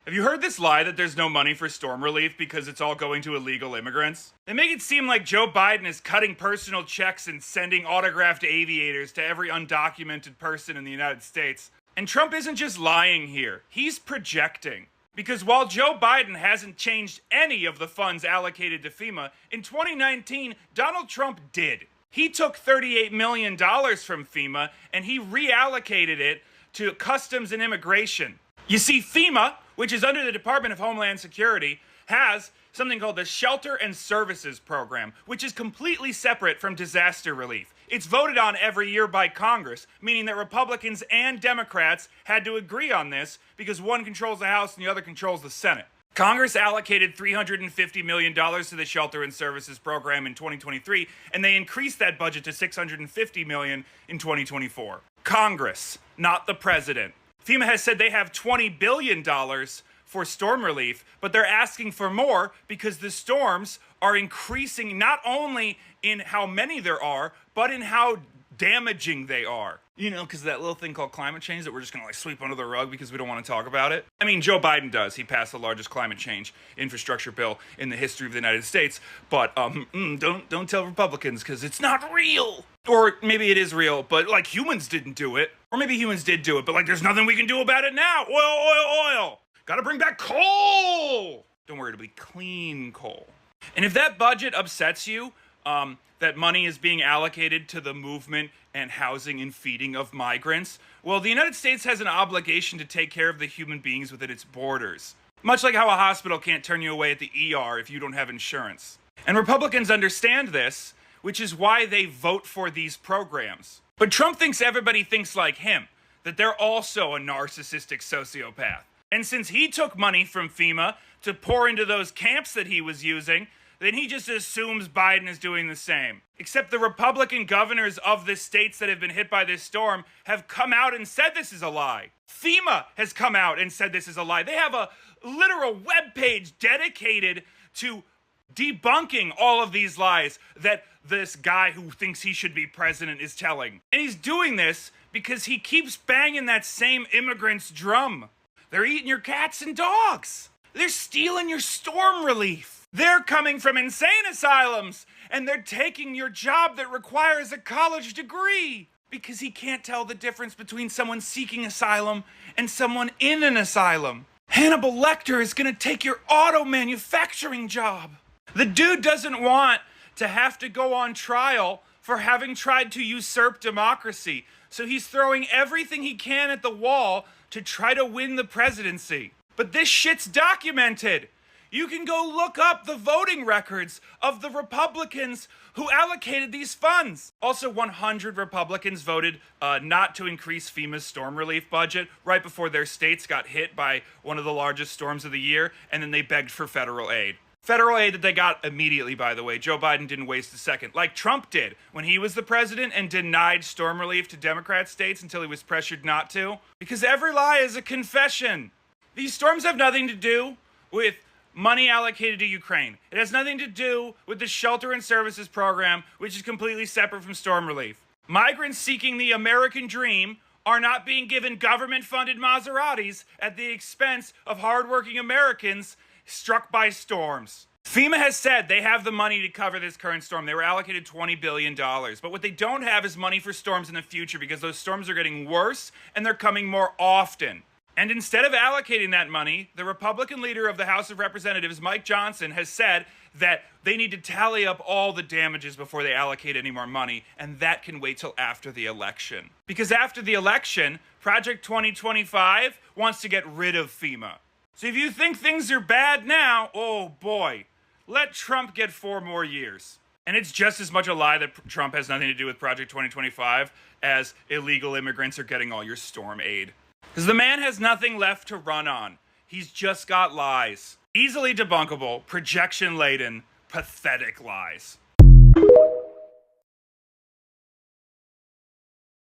Have you heard this lie that there's no money for storm relief because it's all going to illegal immigrants? They make it seem like Joe Biden is cutting personal checks and sending autographed aviators to every undocumented person in the United States. And Trump isn't just lying here, he's projecting. Because while Joe Biden hasn't changed any of the funds allocated to FEMA, in 2019, Donald Trump did. He took $38 million from FEMA and he reallocated it to Customs and Immigration. You see, FEMA, which is under the Department of Homeland Security, has something called the Shelter and Services Program, which is completely separate from disaster relief. It's voted on every year by Congress, meaning that Republicans and Democrats had to agree on this because one controls the House and the other controls the Senate. Congress allocated $350 million to the Shelter and Services Program in 2023, and they increased that budget to $650 million in 2024. Congress, not the president. FEMA has said they have $20 billion for storm relief, but they're asking for more because the storms are increasing not only in how many there are, but in how damaging they are. You know, because that little thing called climate change that we're just going to sweep under the rug because we don't want to talk about it. I mean, Joe Biden does. He passed the largest climate change infrastructure bill in the history of the United States. But don't tell Republicans because it's not real. Or maybe it is real, but like humans didn't do it. Or maybe humans did do it, but like there's nothing we can do about it now. Oil. Gotta bring back coal. Don't worry, it'll be clean coal. And if that budget upsets you, that money is being allocated to the movement and housing and feeding of migrants, well, the United States has an obligation to take care of the human beings within its borders. Much like how a hospital can't turn you away at the ER if you don't have insurance. And Republicans understand this, which is why they vote for these programs. But Trump thinks everybody thinks like him, that they're also a narcissistic sociopath. And since he took money from FEMA to pour into those camps that he was using, then he just assumes Biden is doing the same. Except the Republican governors of the states that have been hit by this storm have come out and said this is a lie. FEMA has come out and said this is a lie. They have a literal webpage dedicated to debunking all of these lies that this guy who thinks he should be president is telling. And he's doing this because he keeps banging that same immigrants drum. They're eating your cats and dogs. They're stealing your storm relief. They're coming from insane asylums, and they're taking your job that requires a college degree because he can't tell the difference between someone seeking asylum and someone in an asylum. Hannibal Lecter is going to take your auto manufacturing job. The dude doesn't want to have to go on trial for having tried to usurp democracy, so he's throwing everything he can at the wall to try to win the presidency. But this shit's documented. You can go look up the voting records of the Republicans who allocated these funds. Also, 100 Republicans voted not to increase FEMA's storm relief budget right before their states got hit by one of the largest storms of the year, and then they begged for federal aid. Federal aid that they got immediately, by the way. Joe Biden didn't waste a second, like Trump did when he was the president and denied storm relief to Democrat states until he was pressured not to. Because every lie is a confession. These storms have nothing to do with money allocated to Ukraine. It has nothing to do with the Shelter and Services Program, which is completely separate from storm relief. Migrants seeking the American dream are not being given government-funded Maseratis at the expense of hardworking Americans struck by storms. FEMA has said they have the money to cover this current storm. They were allocated $20 billion. But what they don't have is money for storms in the future because those storms are getting worse and they're coming more often. And instead of allocating that money, the Republican leader of the House of Representatives, Mike Johnson, has said that they need to tally up all the damages before they allocate any more money, and that can wait till after the election. Because after the election, Project 2025 wants to get rid of FEMA. So if you think things are bad now, oh boy, let Trump get 4 more years. And it's just as much a lie that Trump has nothing to do with Project 2025 as illegal immigrants are getting all your storm aid. Because the man has nothing left to run on. He's just got lies. Easily debunkable, projection-laden, pathetic lies.